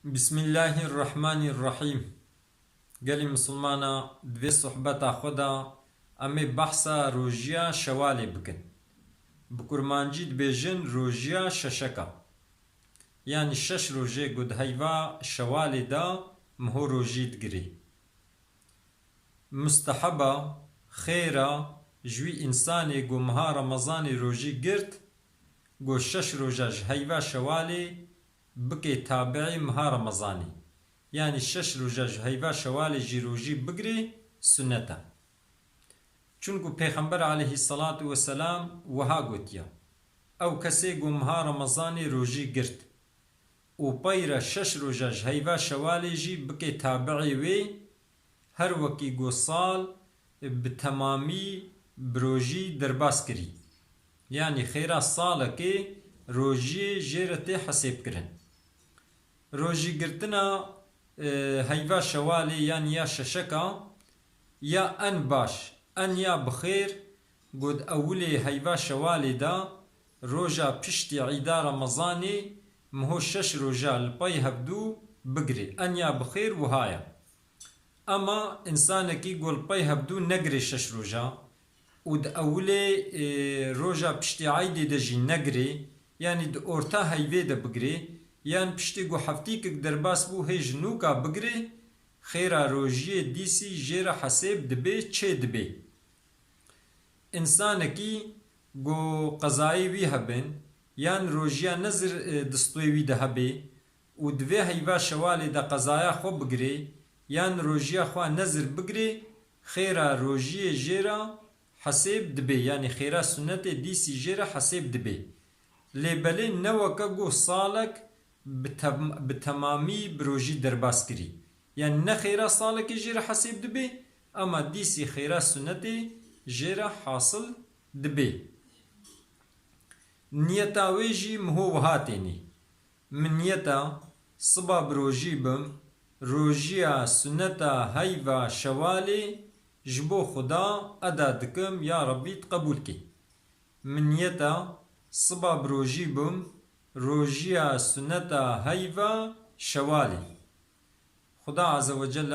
بسم الله الرحمن الرحیم. گلی مسلمانا دوی صحبتا خدا امی بحثا روژیا شوالی بکن. بکرمانجی دبیجن روژیا ششکا. یعنی شش روژه گود هیوا شوالی دا مهو روژید گری. مستحبا خیرا جوی انسانی گو مها رمضانی روژی گرد گو شش روژه هیوا شوالی بکی تابعی مها رمضانی. یعنی شش روژه هیوا شوالی جی روژی بگری سنتا. چونکو پیغمبر علیه الصلاة والسلام وها گوتیا او کسی گو مها رمضانی روژی گرد و پیر شش روژه هیوا شوالی جی بکی تابعی وی هر وکی گو سال بتمامی بروژی درباس کری. یعنی خیرا ساله که روژی جیرتی حسیب کرن. روژی گرتنا هیوا شوالی یعنی یا ششکا یا ان باش ان یا بخیر گود اولی هیوا شوالی دا روژا پشتی عیدا رمضانی مهو شش روژا لپای هبدو بگری ان یا بخیر وهایا. اما انسان کی گل پای هبدو نگری شش روژا و د اولی روژا پشتی عیدی دجی نگری یعنی د اورتا هیوی دا بگری یان پشتی گو هفتی که درباس بو هیج نوکا بگری خیرا روژی دیسی جیرا حسیب دبی چه دبی. انسان کی گو قضایی وی هبن یان روژیا نظر دستوی وی ده هبی و دوی هیوا شوالی دا قضایا خو بگری یان روژیا خوا نظر بگری خیرا روژی جیرا حسیب دبی یعنی خیرا سنت دیسی جیرا حسیب دبی. لیبلی نوکا گو سالک بتمامی بروژی درباس کری یعنی نه خیرا سالکی جیرا حسیب دبی اما دیسی خیرا سنتی جیرا حاصل دبی. نیتا ویجی مهو وهاتینی من نیتا صبا بروژی بم روژیا سنتا هیوا شوالی جبو خدا ادا دکم یا ربی قبول کی. من نیتا صبا بروژی بم روژیا سنتا هیوا شوالی خدا عز و جل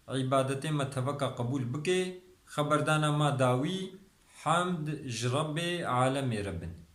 عبادت متوقع قبول بکے. خبردانا ما داوی حمد جرب عالم ربن.